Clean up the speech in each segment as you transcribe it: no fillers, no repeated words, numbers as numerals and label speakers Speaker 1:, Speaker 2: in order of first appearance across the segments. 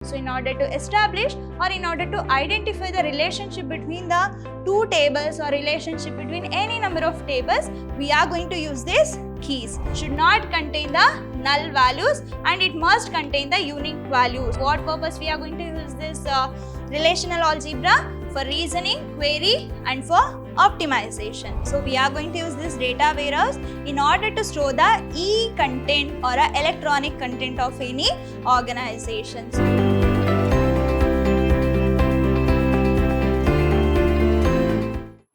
Speaker 1: So in order to establish or in order to identify the relationship between the two tables or relationship between any number of tables, we are going to use these keys. Should not contain the null values and it must contain the unique values. For what purpose we are going to use this relational algebra? For reasoning, query and for optimization. So we are going to use this data warehouse in order to store the e-content or electronic content of any organization.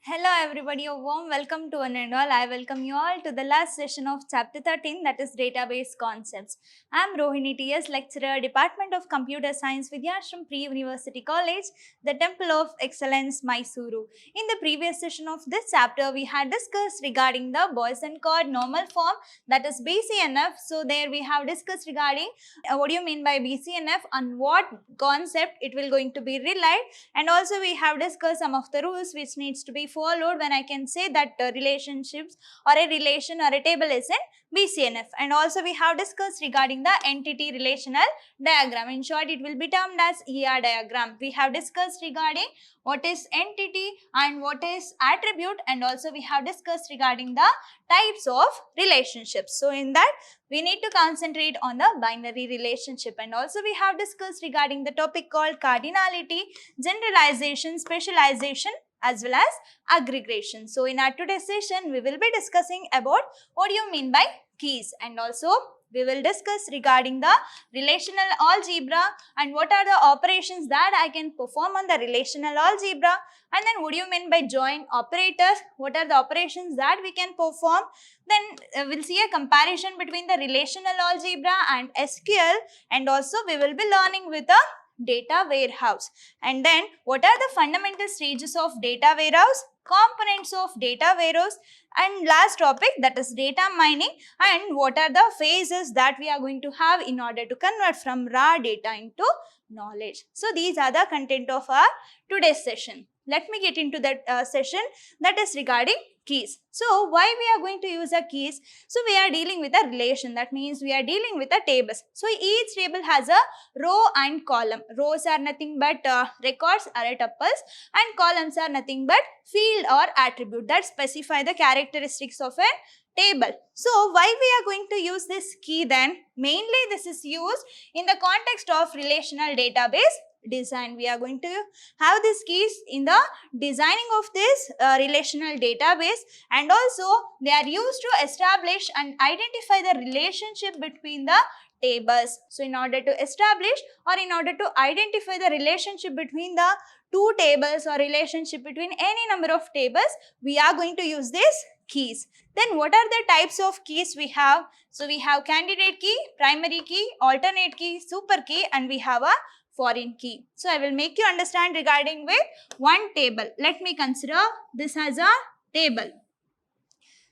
Speaker 1: Hello everybody, a warm welcome to one and all. I welcome you all to the last session of chapter 13, that is database concepts. I am Rohini TS, lecturer, Department of Computer Science, Vidhyaashram Pre-University College, the Temple of Excellence, Mysuru. In the previous session of this chapter, we had discussed regarding the Boyson chord normal form, that is BCNF. So there we have discussed regarding what do you mean by BCNF and what concept it will going to be relied, and also we have discussed some of the rules which needs to be followed when I can say that relationships or a relation or a table is in BCNF. And also we have discussed regarding the entity relational diagram. In short, it will be termed as ER diagram. We have discussed regarding what is entity and what is attribute, and also we have discussed regarding the types of relationships. So in that we need to concentrate on the binary relationship, and also we have discussed regarding the topic called cardinality, generalization, specialization as well as aggregation. So in our today's session, we will be discussing about what do you mean by keys, and also we will discuss regarding the relational algebra and what are the operations that I can perform on the relational algebra, and then what do you mean by join operators, what are the operations that we can perform. Then we'll see a comparison between the relational algebra and SQL, and also we will be learning with a data warehouse. And then what are the fundamental stages of data warehouse, components of data warehouse, and last topic, that is data mining, and what are the phases that we are going to have in order to convert from raw data into knowledge. So these are the content of our today's session. Let me get into that session, that is regarding keys. So why we are going to use a keys? So we are dealing with a relation, that means we are dealing with a tables. So each table has a row and column. Rows are nothing but records or tuples, and columns are nothing but field or attribute that specify the characteristics of a table. So why we are going to use this key then? Mainly this is used in the context of relational database design. We are going to have these keys in the designing of this relational database, and also they are used to establish and identify the relationship between the tables. So in order to establish or in order to identify the relationship between the two tables or relationship between any number of tables, we are going to use these keys. Then what are the types of keys we have? So we have candidate key, primary key, alternate key, super key, and we have a foreign key. So I will make you understand regarding with one table. Let me consider this as a table.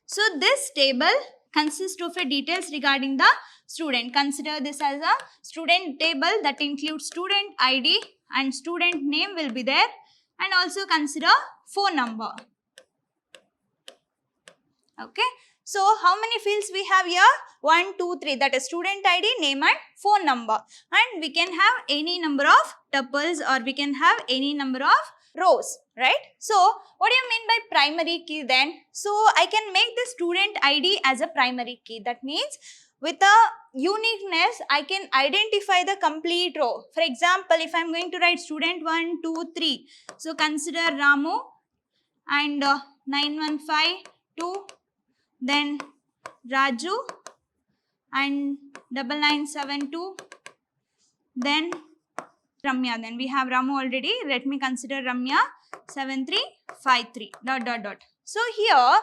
Speaker 1: So this table consists of a details regarding the student. Consider this as a student table that includes student ID and student name will be there, and also consider phone number. Okay. So how many fields we have here? 1, 2, 3, that is student ID, name and phone number. And we can have any number of tuples or we can have any number of rows, right? So what do you mean by primary key then? So I can make the student ID as a primary key. That means with a uniqueness, I can identify the complete row. For example, if I am going to write student 1, 2, 3. So consider Ramu and 9152. Then Raju and 9972, then Ramya. Then we have Ramu already. Let me consider Ramya 7353 ... So here,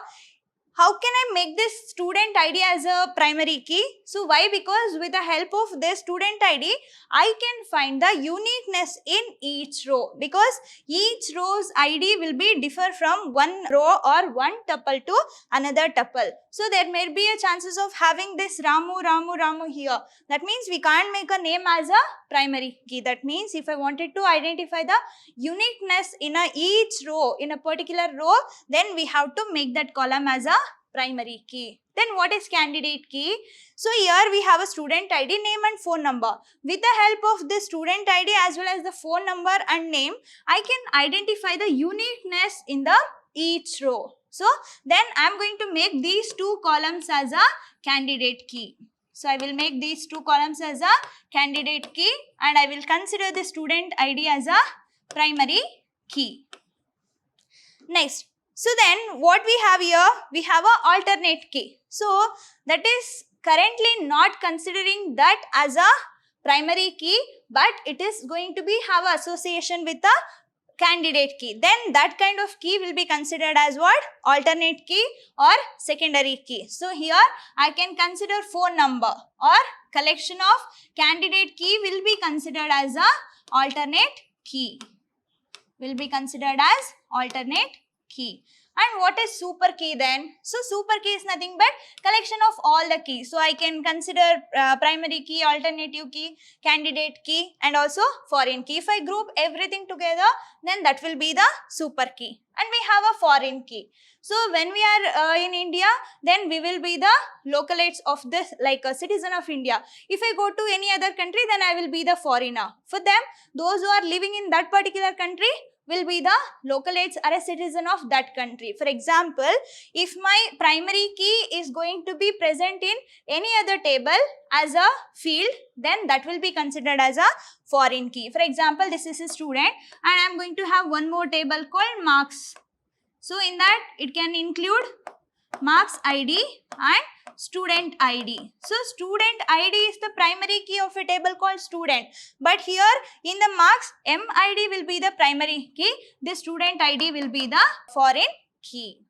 Speaker 1: how can I make this student ID as a primary key? So why? Because with the help of this student ID, I can find the uniqueness in each row, because each row's ID will be differ from one row or one tuple to another tuple. So there may be a chances of having this Ramu here. That means we can't make a name as a primary key. That means if I wanted to identify the uniqueness in each row, in a particular row, then we have to make that column as a primary key. Then what is candidate key? So here we have a student ID, name and phone number. With the help of this student ID as well as the phone number and name, I can identify the uniqueness in the each row. So then I am going to make these two columns as a candidate key. So I will make these two columns as a candidate key and I will consider the student ID as a primary key. Next, so then what we have here, we have a alternate key. So that is currently not considering that as a primary key, but it is going to be have association with a candidate key. Then that kind of key will be considered as what? Alternate key or secondary key. So here I can consider phone number or collection of candidate key will be considered as a alternate key. Will be considered as alternate key. And what is super key then? So super key is nothing but collection of all the keys. So I can consider primary key, alternative key, candidate key and also foreign key. If I group everything together, then that will be the super key. And we have a foreign key. So when we are in India, then we will be the localates of this, like a citizen of India. If I go to any other country, then I will be the foreigner. For them, those who are living in that particular country will be the localates or a citizen of that country. For example, if my primary key is going to be present in any other table as a field, then that will be considered as a foreign key. For example, this is a student and I am going to have one more table called marks. So in that it can include marks ID and student ID. So student ID is the primary key of a table called student. But here in the marks, MID will be the primary key. The student ID will be the foreign key.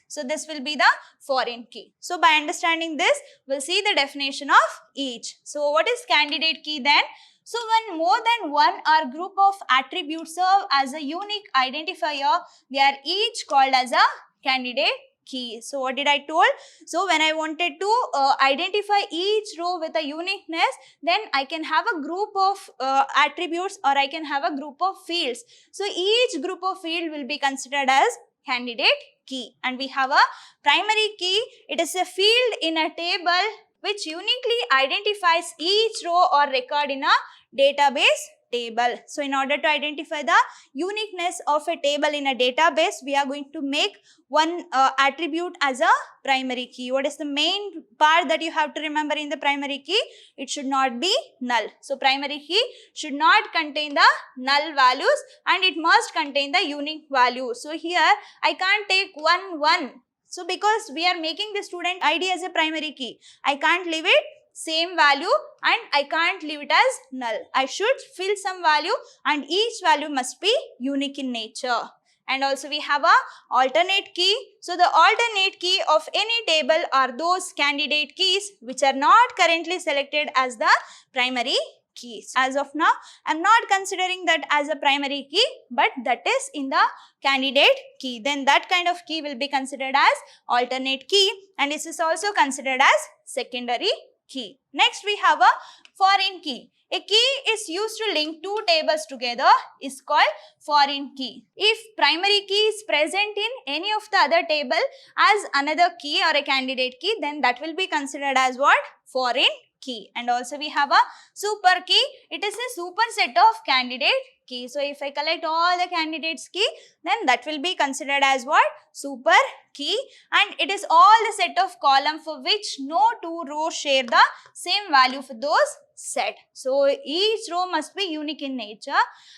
Speaker 1: So this will be the foreign key. So by understanding this, we'll see the definition of each. So what is candidate key then? So when more than one or group of attributes serve as a unique identifier, they are each called as a candidate key. So what did I told? So when I wanted to identify each row with a uniqueness, then I can have a group of attributes or I can have a group of fields. So each group of field will be considered as candidate key. And we have a primary key. It is a field in a table which uniquely identifies each row or record in a database table. So in order to identify the uniqueness of a table in a database, we are going to make one attribute as a primary key. What is the main part that you have to remember in the primary key? It should not be null. So primary key should not contain the null values and it must contain the unique value. So here I can't take 1. So because we are making the student ID as a primary key, I can't leave it same value and I can't leave it as null. I should fill some value and each value must be unique in nature. And also we have a alternate key. So the alternate key of any table are those candidate keys which are not currently selected as the primary keys. As of now, I am not considering that as a primary key, but that is in the candidate key. Then that kind of key will be considered as alternate key and this is also considered as secondary key. Next we have a foreign key. A key is used to link two tables together is called foreign key. If primary key is present in any of the other table as another key or a candidate key, then that will be considered as what? Foreign key. And also we have a super key. It is a superset of candidate key. So if I collect all the candidates key, then that will be considered as what? Super key. And it is all the set of column for which no two rows share the same value for those set. So each row must be unique in nature,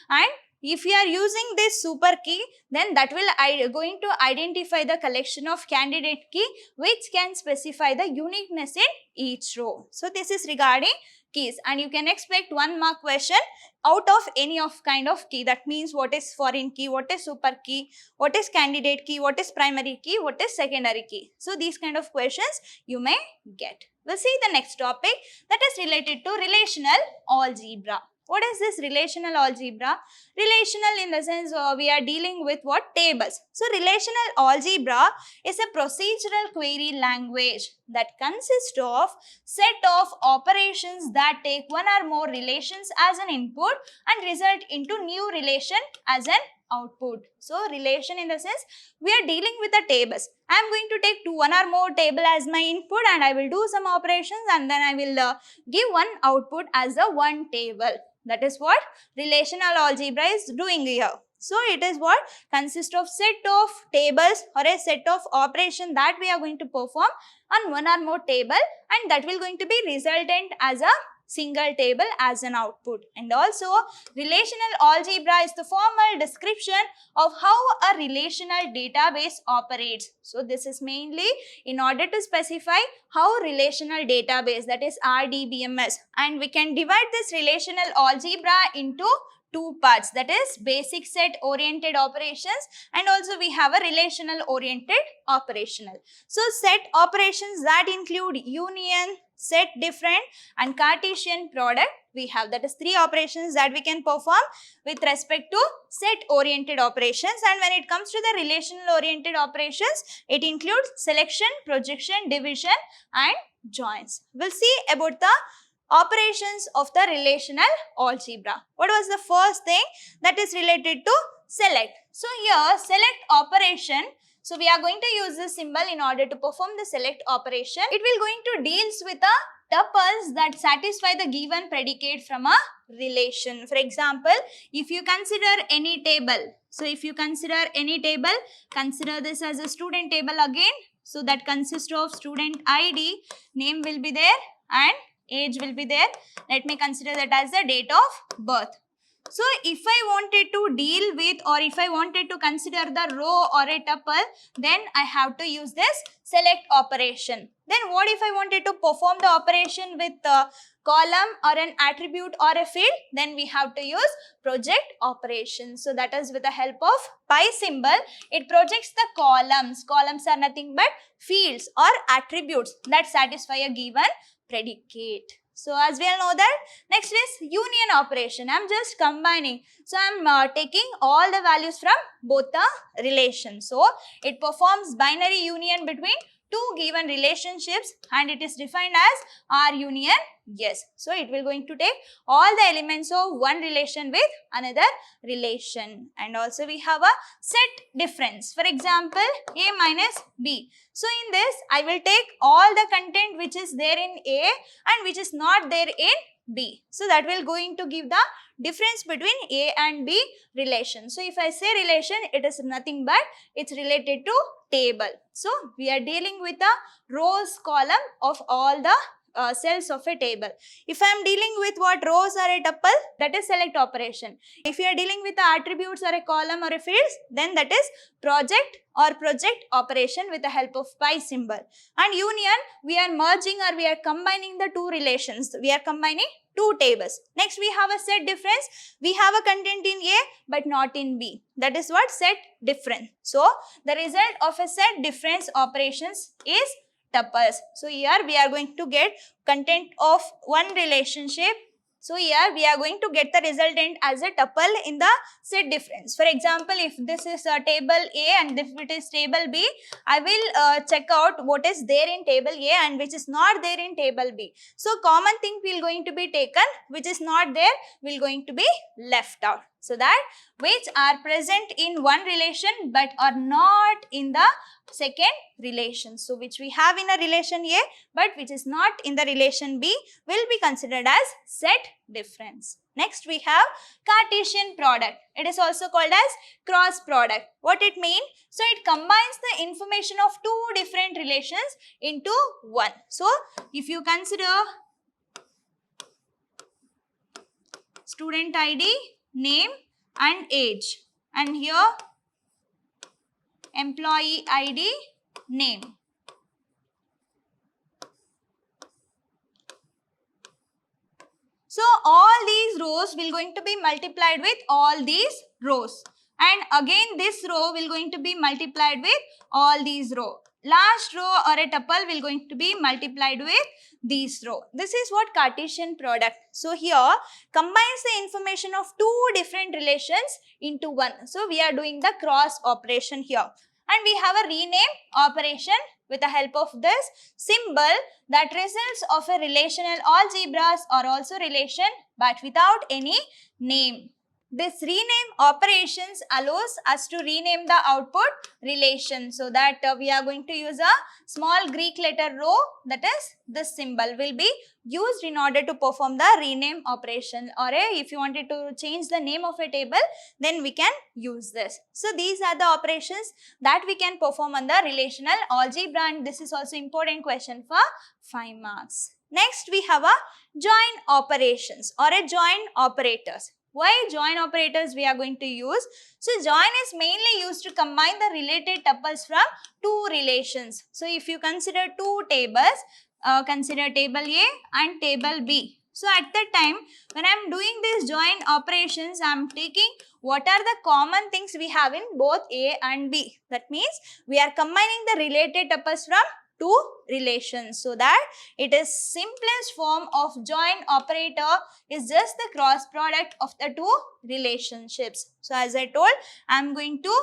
Speaker 1: and if you are using this super key, then that will going to identify the collection of candidate key which can specify the uniqueness in each row. So this is regarding keys, and you can expect 1 mark question out of any of kind of key. That means what is foreign key, what is super key, what is candidate key, what is primary key, what is secondary key. So these kind of questions you may get. We'll see the next topic that is related to relational algebra. What is this relational algebra? Relational in the sense we are dealing with what? Tables. So relational algebra is a procedural query language that consists of set of operations that take one or more relations as an input and result into new relation as an output. So relation in the sense we are dealing with the tables. I am going to take one or more table as my input and I will do some operations and then I will give one output as a one table. That is what relational algebra is doing here. So it is what consists of set of tables or a set of operation that we are going to perform on one or more table, and that will going to be resultant as a single table as an output. And also relational algebra is the formal description of how a relational database operates. So this is mainly in order to specify how relational database, that is RDBMS, and we can divide this relational algebra into two parts, that is basic set oriented operations and also we have a relational oriented operational. So set operations that include union, set different and Cartesian product we have, that is three operations that we can perform with respect to set oriented operations. And when it comes to the relational oriented operations, it includes selection, projection, division and joins. We'll see about the operations of the relational algebra. What was the first thing? That is related to select. So here select operation, so we are going to use this symbol in order to perform the select operation. It will going to deals with the tuples that satisfy the given predicate from a relation. For example, if you consider any table, so if you consider any table, consider this as a student table again. So that consists of student ID, name will be there and age will be there. Let me consider that as the date of birth. So if I wanted to deal with or if I wanted to consider the row or a tuple, then I have to use this select operation. Then what if I wanted to perform the operation with a column or an attribute or a field? Then we have to use project operation. So that is with the help of pi symbol, it projects the columns. Columns are nothing but fields or attributes that satisfy a given predicate. So as we all know that, next is union operation. I am just combining. So I am taking all the values from both the relations. So it performs binary union between two given relationships and it is defined as R union yes. So it will going to take all the elements of one relation with another relation. And also we have a set difference. For example, A minus B. So in this I will take all the content which is there in A and which is not there in B. So that will going to give the difference between A and B relation. So if I say relation, it is nothing but it's related to table. So we are dealing with the rows column of all the cells of a table. If I am dealing with what rows or a tuple, that is select operation. If you are dealing with the attributes or a column or a fields, then that is project operation with the help of pi symbol. And union, we are merging or we are combining the two relations. We are combining two tables. Next we have a set difference. We have a content in A but not in B. That is what set difference. So the result of a set difference operations is tuples. So here we are going to get content of one relationship. So here we are going to get the resultant as a tuple in the set difference. For example, if this is a table A and if it is table B, I will check out what is there in table A and which is not there in table B. So common thing will going to be taken, which is not there will going to be left out. So that which are present in one relation but are not in the second relation. So which we have in a relation A but which is not in the relation B will be considered as set difference. Next we have Cartesian product. It is also called as cross product. What it means? So it combines the information of two different relations into one. So if you consider student ID, name and age, and here employee ID, name. So all these rows will going to be multiplied with all these rows, and again this row will going to be multiplied with all these rows. Last row or a tuple will going to be multiplied with these row. This is what Cartesian product. So here combines the information of two different relations into one. So we are doing the cross operation here. And we have a rename operation with the help of this symbol that results of a relational algebras are also relation but without any name. this rename operations allows us to rename the output relation. So that we are going to use a small Greek letter rho, that is this symbol will be used in order to perform the rename operation, or if you wanted to change the name of a table, then we can use this. So these are the operations that we can perform on the relational algebra, and this is also important question for 5 marks. Next we have a join operations or a join operators. Why join operators we are going to use? So join is mainly used to combine the related tuples from two relations. So if you consider two tables, consider table A and table B. So at that time when I am doing these join operations, I am taking what are the common things we have in both A and B. That means we are combining the related tuples from two relations, so that it is simplest form of join operator is just the cross product of the two relationships. So as I told, I am going to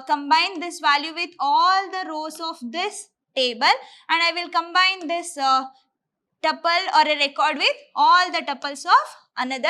Speaker 1: combine this value with all the rows of this table, and I will combine this tuple or a record with all the tuples of another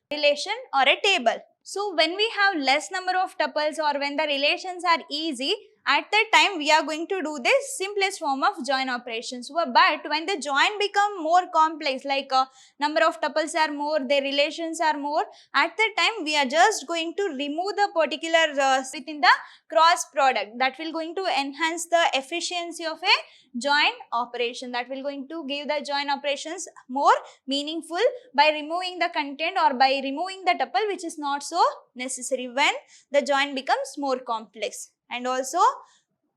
Speaker 1: relation or a table. So when we have less number of tuples or when the relations are easy, at that time we are going to do this simplest form of join operations. But when the join become more complex, like number of tuples are more, their relations are more, at that time we are just going to remove the particular within the cross product. That will going to enhance the efficiency of a join operation. That will going to give the join operations more meaningful by removing the content or by removing the tuple which is not so necessary when the join becomes more complex. And also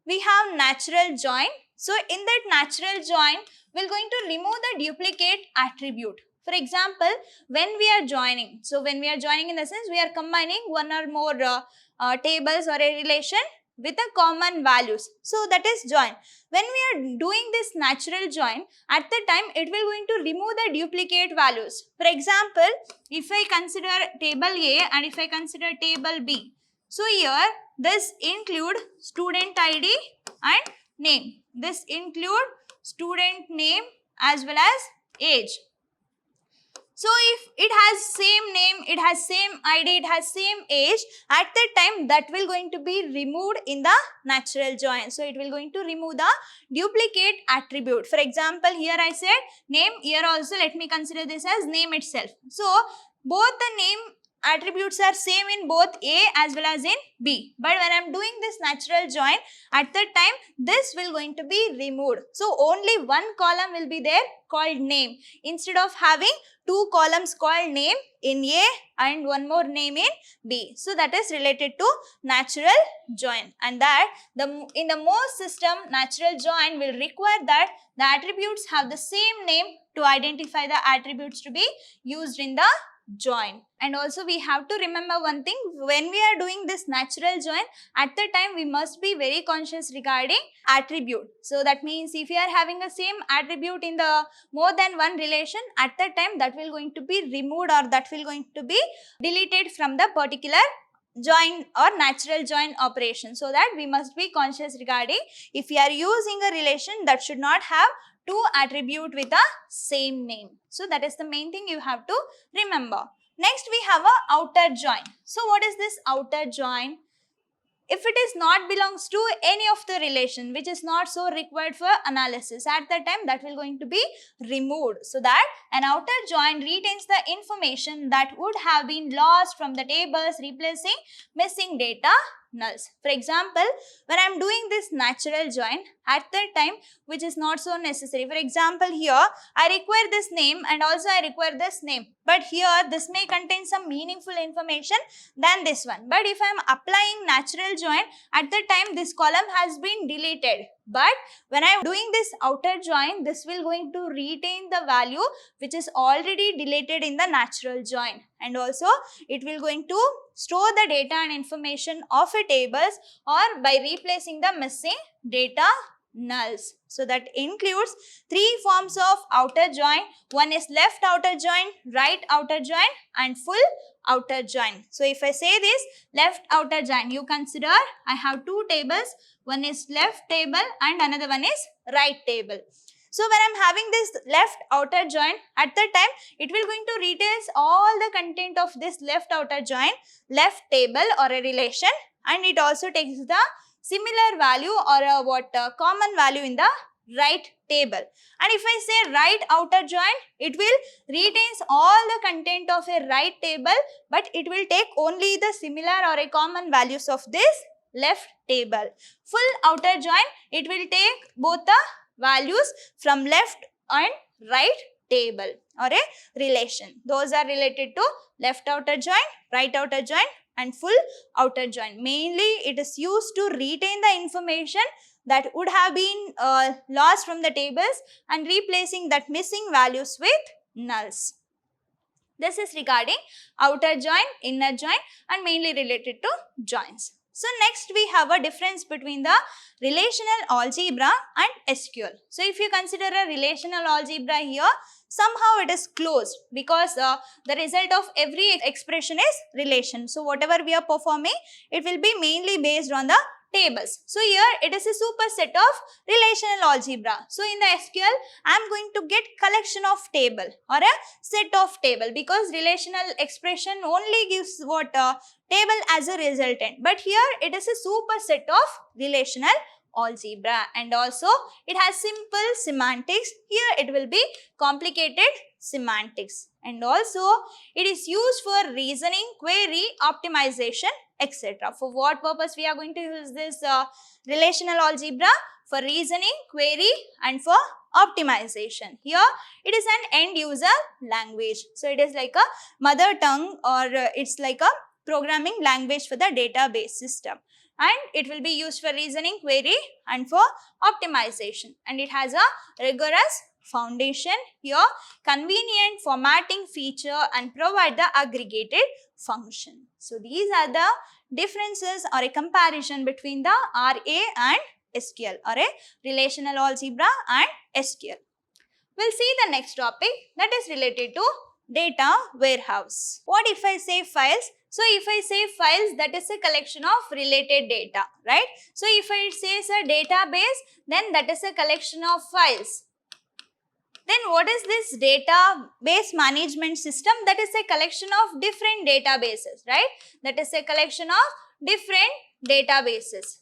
Speaker 1: we have natural join. So in that natural join, we are going to remove the duplicate attribute. For example, when we are joining, so when we are joining in the sense we are combining one or more tables or a relation with a common values. So that is join. When we are doing this natural join, at the time it will going to remove the duplicate values. For example, if I consider table A and if I consider table B, so here this include student ID and name. This include student name as well as age. So if it has same name, it has same ID, it has same age, at that time that will going to be removed in the natural join. So it will going to remove the duplicate attribute. For example, here I said name, here also let me consider this as name itself. So both the name attributes are same in both A as well as in B. But when I am doing this natural join, at that time this will going to be removed. So only one column will be there called name instead of having two columns called name in A and one more name in B. So that is related to natural join, and that in the most system natural join will require that the attributes have the same name to identify the attributes to be used in the join. And also we have to remember one thing, when we are doing this natural join, at the time we must be very conscious regarding attribute. So that means if you are having the same attribute in the more than one relation, at that time that will going to be removed or that will going to be deleted from the particular join or natural join operation. So that we must be conscious regarding if you are using a relation that should not have two attribute with a same name. So that is the main thing you have to remember. Next we have a outer join. So what is this outer join? If it is not belongs to any of the relation which is not so required for analysis, at that time that will going to be removed, so that an outer join retains the information that would have been lost from the tables, replacing missing data nulls. For example, when I am doing this natural join, at that time which is not so necessary. For example, here I require this name and also I require this name, but here this may contain some meaningful information than this one. But if I am applying natural join, at that time this column has been deleted. But when I am doing this outer join, this will going to retain the value which is already deleted in the natural join, and also it will going to store the data and information of a tables or by replacing the missing data nulls. So that includes three forms of outer join. One is left outer join, right outer join and full outer join. So if I say this left outer join, you consider I have two tables, one is left table and another one is right table. So when I'm having this left outer join, at that time it will going to retain all the content of this left outer join, left table or a relation, and it also takes the similar value or a common value in the right table. And if I say right outer join, it will retains all the content of a right table, but it will take only the similar or a common values of this left table. Full outer join, it will take both the values from left and right table or a relation. Those are related to left outer join, right outer join and full outer join. Mainly it is used to retain the information that would have been lost from the tables and replacing that missing values with nulls. This is regarding outer join, inner join and mainly related to joins. So next we have a difference between the relational algebra and SQL. So if you consider a relational algebra here, somehow it is closed because the result of every expression is relation. So whatever we are performing, it will be mainly based on the tables. So here it is a superset of relational algebra. So in the SQL, I am going to get collection of table or a set of table because relational expression only gives what table as a resultant. But here it is a superset of relational algebra and also it has simple semantics. Here it will be complicated semantics and also it is used for reasoning, query, optimization, etc. For what purpose we are going to use this relational algebra? For reasoning, query and for optimization. Here it is an end user language. So it is like a mother tongue or it's like a programming language for the database system. And it will be used for reasoning, query and for optimization. And it has a rigorous foundation here, convenient formatting feature and provide the aggregated function. So these are the differences or a comparison between the RA and SQL or a relational algebra and SQL. We'll see the next topic that is related to data warehouse. What if I say files? So if I say files, that is a collection of related data, right? So if I say a database, then that is a collection of files. Then what is this database management system? That is a collection of different databases, right? That is a collection of different databases.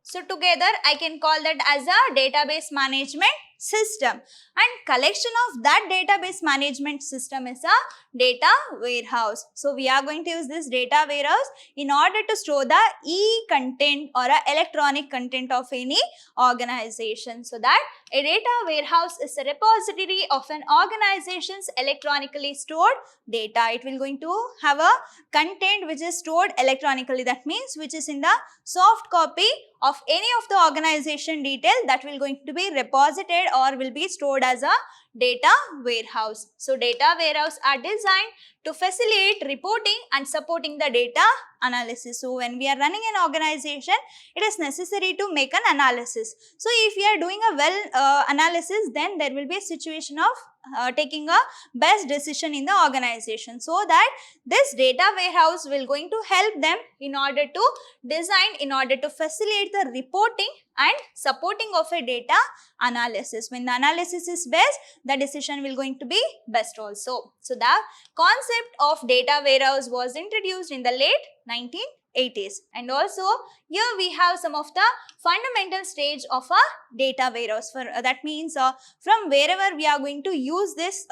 Speaker 1: So together I can call that as a database management system, and collection of that database management system is a data warehouse. So we are going to use this data warehouse in order to store the e-content or a electronic content of any organization. So that a data warehouse is a repository of an organization's electronically stored data. It will going to have a content which is stored electronically. That means which is in the soft copy of any of the organization detail that will going to be reposited or will be stored as a data warehouse. So data warehouse are designed to facilitate reporting and supporting the data analysis. So when we are running an organization, it is necessary to make an analysis. So if we are doing a well analysis, then there will be a situation of taking a best decision in the organization. So that this data warehouse will going to help them in order to design, in order to facilitate the reporting and supporting of a data analysis. When the analysis is best, the decision will going to be best also. So the concept of data warehouse was introduced in the late 1980s, and also here we have some of the fundamental stage of a data warehouse. For that means from wherever we are going to use this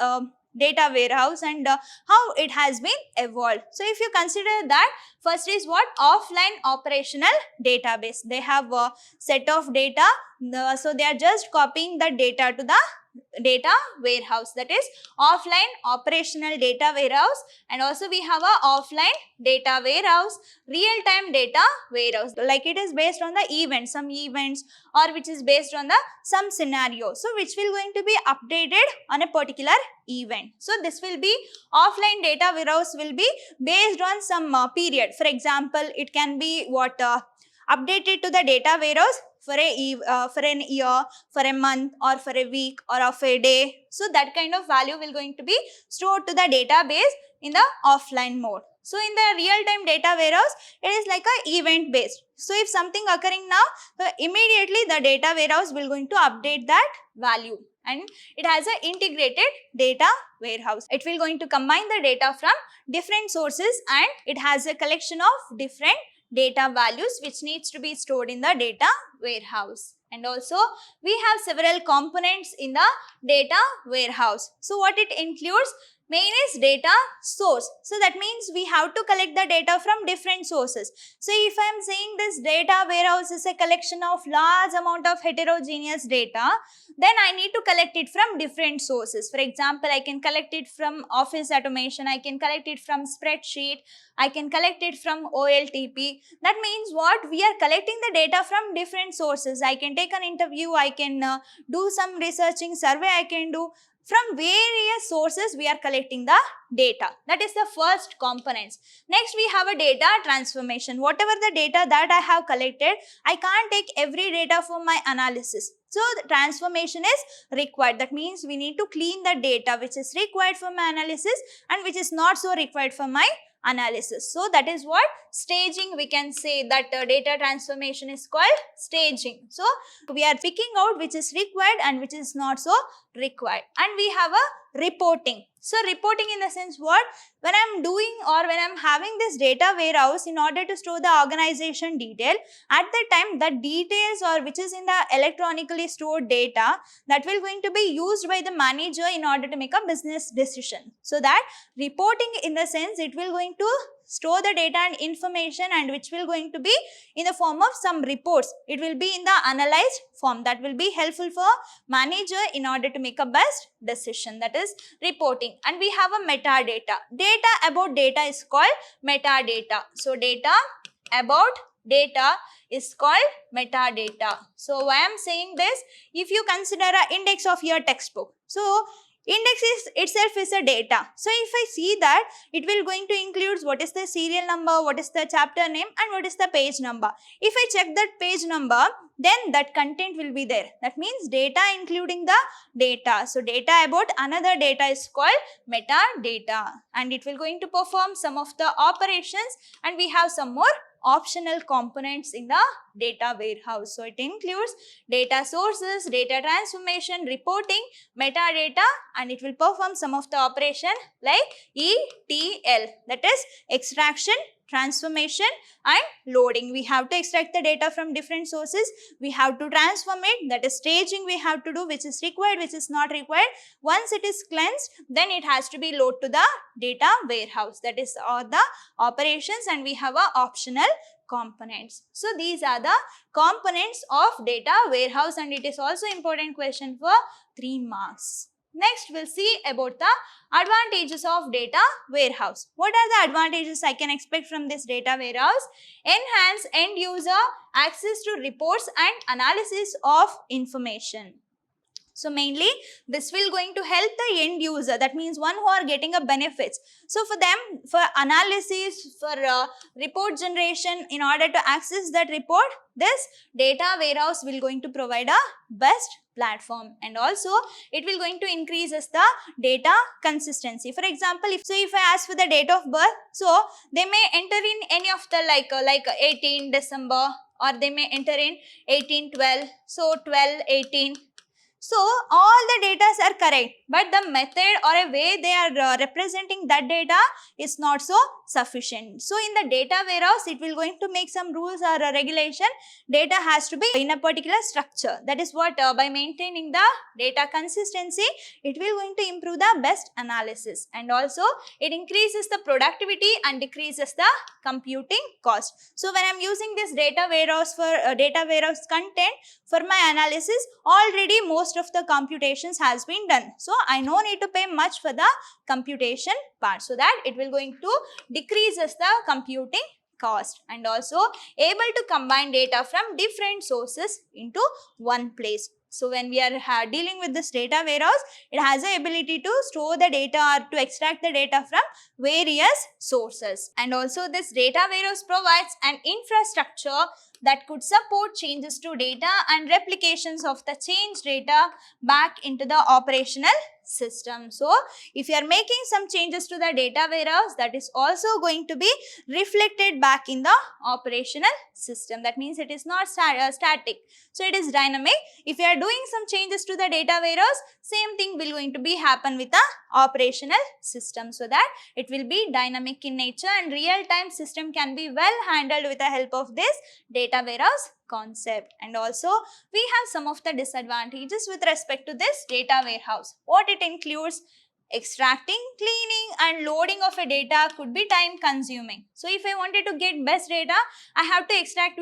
Speaker 1: data warehouse and how it has been evolved. So if you consider that, first is what? Offline operational database. They have a set of data, so they are just copying the data to the data warehouse, that is offline operational data warehouse. And also we have a offline data warehouse, real-time data warehouse, like it is based on the event, some events, or which is based on the some scenario, so which will going to be updated on a particular event. So this will be offline data warehouse will be based on some period. For example, it can be what updated to the data warehouse for an year, for a month, or for a week, or of a day. So that kind of value will going to be stored to the database in the offline mode. So in the real-time data warehouse, it is like a event based. So if something occurring now, immediately the data warehouse will going to update that value, and it has an integrated data warehouse. It will going to combine the data from different sources, and it has a collection of different data values which needs to be stored in the data warehouse. And also we have several components in the data warehouse. So what it includes? Main is data source. So that means we have to collect the data from different sources. So if I am saying this data warehouse is a collection of large amount of heterogeneous data, then I need to collect it from different sources. For example, I can collect it from office automation, I can collect it from spreadsheet, I can collect it from OLTP. That means what? We are collecting the data from different sources. I can take an interview, I can do some researching, survey I can do. From various sources we are collecting the data. That is the first components. Next we have a data transformation. Whatever the data that I have collected, I can't take every data for my analysis. So the transformation is required. That means we need to clean the data which is required for my analysis and which is not so required for my analysis. So that is what staging, we can say that data transformation is called staging. So we are picking out which is required and which is not so required. And we have a reporting. So reporting in the sense what? When I am doing or when I am having this data warehouse in order to store the organization detail, at the time the details or which is in the electronically stored data, that will going to be used by the manager in order to make a business decision. So that reporting in the sense it will going to store the data and information and which will going to be in the form of some reports. It will be in the analyzed form that will be helpful for manager in order to make a best decision. That is reporting. And we have a metadata. Data about data is called metadata. So data about data is called metadata. So why I am saying this? If you consider an index of your textbook, so index itself is a data. So if I see that, it will going to include what is the serial number, what is the chapter name and what is the page number. If I check that page number, then that content will be there. That means data including the data. So data about another data is called metadata, and it will going to perform some of the operations, and we have some more optional components in the data warehouse. So it includes data sources, data transformation, reporting, metadata, and it will perform some of the operation like ETL, that is extraction, transformation and loading. We have to extract the data from different sources, we have to transform it, that is staging we have to do, which is required, which is not required. Once it is cleansed, then it has to be loaded to the data warehouse. That is all the operations, and we have a optional components. So these are the components of data warehouse, and it is also important question for 3 marks. Next, we'll see about the advantages of data warehouse. What are the advantages I can expect from this data warehouse? Enhance end user access to reports and analysis of information. So mainly this will going to help the end user, that means one who are getting a benefits. So for them, for analysis, for report generation, in order to access that report, this data warehouse will going to provide a best platform, and also it will going to increase as the data consistency. For example, if I ask for the date of birth, so they may enter in any of the like 18 December, or they may enter in 1812, so 1218. So all the data are correct, but the method or a way they are representing that data is not so sufficient. So in the data warehouse, it will going to make some rules or a regulation. Data has to be in a particular structure. That is what by maintaining the data consistency, it will going to improve the best analysis, and also it increases the productivity and decreases the computing cost. So when I am using this data warehouse for data warehouse content for my analysis, already most of the computations has been done. So I no need to pay much for the computation part, so that it will going to decreases the computing cost, and also able to combine data from different sources into one place. So when we are dealing with this data warehouse, it has the ability to store the data or to extract the data from various sources. And also this data warehouse provides an infrastructure that could support changes to data and replications of the changed data back into the operational system. So, if you are making some changes to the data warehouse, that is also going to be reflected back in the operational system. That means it is not static. So, it is dynamic. If you are doing some changes to the data warehouse, same thing will going to be happen with the operational system, so that it will be dynamic in nature and real-time system can be well handled with the help of this data warehouse concept. And also we have some of the disadvantages with respect to this data warehouse. What it includes: extracting, cleaning and loading of a data could be time consuming. So if I wanted to get best data, I have to extract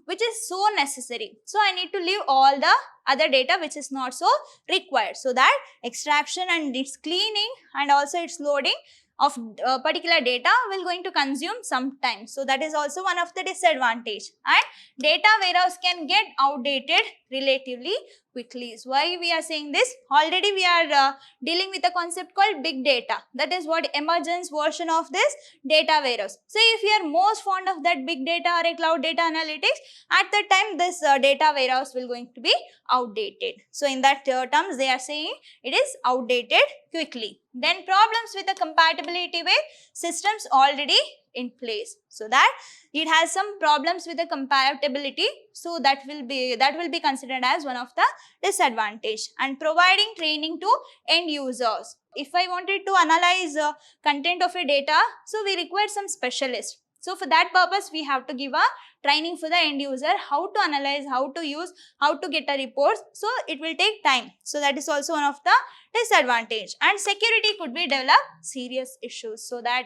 Speaker 1: which is so necessary. So I need to leave all the other data which is not so required. So that extraction and its cleaning and also its loading of particular data will going to consume some time. So that is also one of the disadvantage. And data warehouse can get outdated relatively quickly. So why we are saying this? Already we are dealing with a concept called big data. That is what emergence version of this data warehouse. So if you are most fond of that big data or a cloud data analytics, at that time this data warehouse will going to be outdated. So in that terms they are saying it is outdated quickly. Then problems with the compatibility with systems already in place. So that it has some problems with the compatibility. So that will be considered as one of the disadvantage. And providing training to end users. If I wanted to analyze content of a data, so we require some specialists. So for that purpose, we have to give a training for the end user, how to analyze, how to use, how to get a report. So it will take time. So that is also one of the disadvantage. And security could be develop serious issues. So that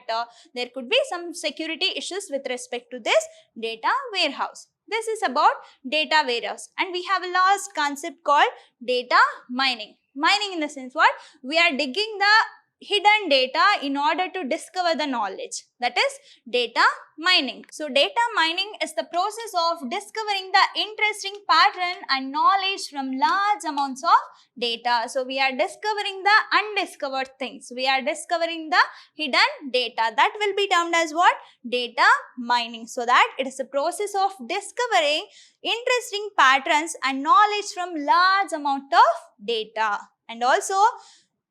Speaker 1: there could be some security issues with respect to this data warehouse. This is about data warehouse. And we have a last concept called data mining. Mining in the sense what? We are digging the hidden data in order to discover the knowledge. That is data mining. So data mining is the process of discovering the interesting pattern and knowledge from large amounts of data. So we are discovering the undiscovered things. We are discovering the hidden data. That will be termed as what? Data mining. So that it is a process of discovering interesting patterns and knowledge from large amount of data. And also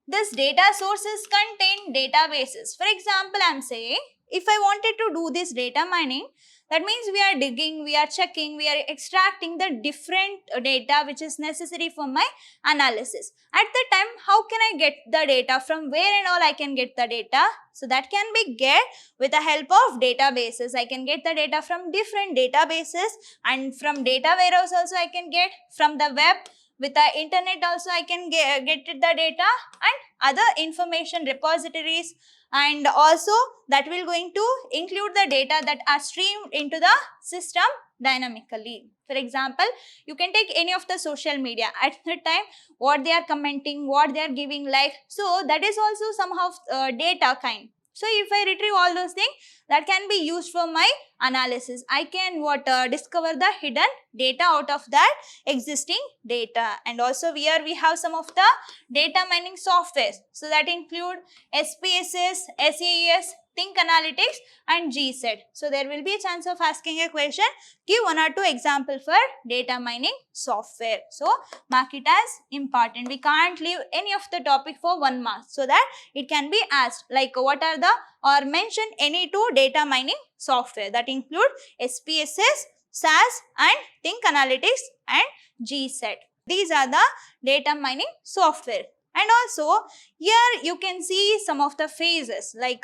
Speaker 1: this data sources contain databases. For example, I am saying if I wanted to do this data mining, that means we are digging, we are checking, we are extracting the different data which is necessary for my analysis. At the time, how can I get the data? From where and all I can get the data? So that can be get with the help of databases. I can get the data from different databases, and from data warehouse also I can get, from the web. With the internet also I can get the data and other information repositories, and also that will going to include the data that are streamed into the system dynamically. For example, you can take any of the social media. At the time what they are commenting, what they are giving like, so that is also somehow data kind. So if I retrieve all those things, that can be used for my analysis. I can discover the hidden data out of that existing data. And also here we have some of the data mining softwares. So that include SPSS, SAES, Think Analytics and GSET. So there will be a chance of asking a question. Give one or two example for data mining software. So mark it as important. We can't leave any of the topic for 1 mark, so that it can be asked like what are the, or mention any two data mining software. That include SPSS, SAS and Think Analytics and GSET. These are the data mining software. And also here you can see some of the phases, like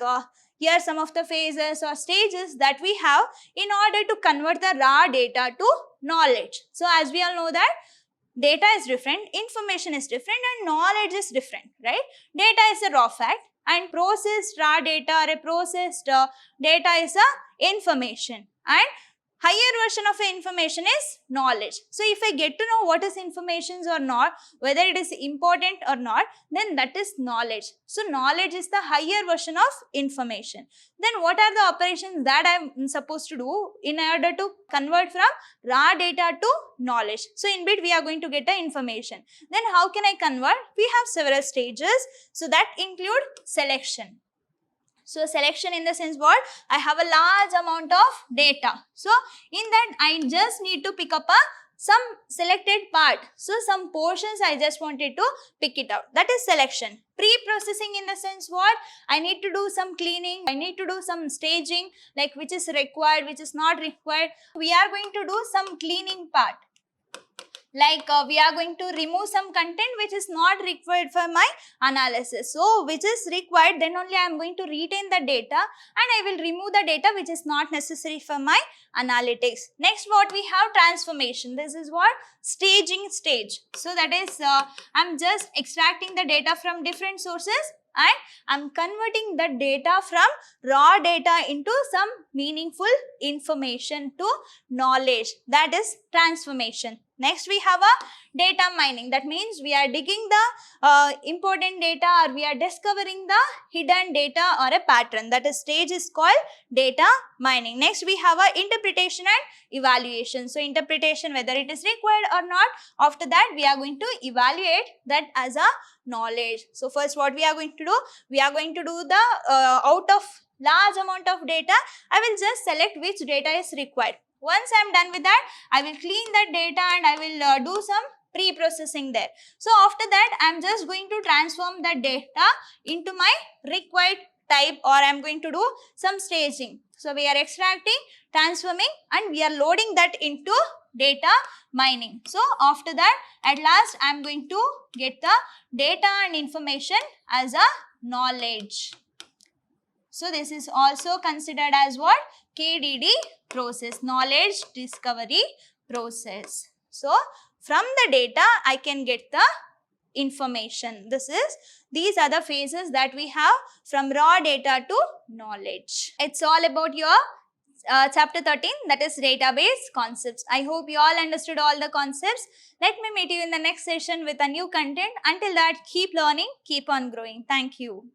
Speaker 1: here some of the phases or stages that we have in order to convert the raw data to knowledge. So as we all know that data is different, information is different and knowledge is different, right? Data is a raw fact and processed raw data or a processed data is a information, and higher version of information is knowledge. So if I get to know what is information or not, whether it is important or not, then that is knowledge. So knowledge is the higher version of information. Then what are the operations that I am supposed to do in order to convert from raw data to knowledge? So in bit we are going to get the information. Then how can I convert? We have several stages. So that include selection. So selection in the sense what? I have a large amount of data. So in that I just need to pick up some selected part. So some portions I just wanted to pick it out. That is selection. Pre-processing in the sense what? I need to do some cleaning. I need to do some staging, like which is required, which is not required. We are going to do some cleaning part. Like we are going to remove some content which is not required for my analysis. So which is required, then only I am going to retain the data, and I will remove the data which is not necessary for my analytics. Next what we have? Transformation. This is what? Staging stage. So that is I am just extracting the data from different sources and I am converting the data from raw data into some meaningful information to knowledge. That is transformation. Next we have a data mining. That means we are digging the important data, or we are discovering the hidden data or a pattern. That is stage is called data mining. Next we have a interpretation and evaluation. So interpretation, whether it is required or not. After that we are going to evaluate that as a knowledge. So first what we are going to do? We are going to do the out of large amount of data, I will just select which data is required. Once I am done with that, I will clean that data and I will do some pre-processing there. So after that, I am just going to transform the data into my required type, or I am going to do some staging. So we are extracting, transforming, and we are loading that into data mining. So after that, at last I am going to get the data and information as a knowledge. So this is also considered as what? KDD process, knowledge discovery process. So from the data I can get the information. These are the phases that we have from raw data to knowledge. It's all about your chapter 13, that is database concepts. I hope you all understood all the concepts. Let me meet you in the next session with a new content. Until that, keep learning, keep on growing. Thank you.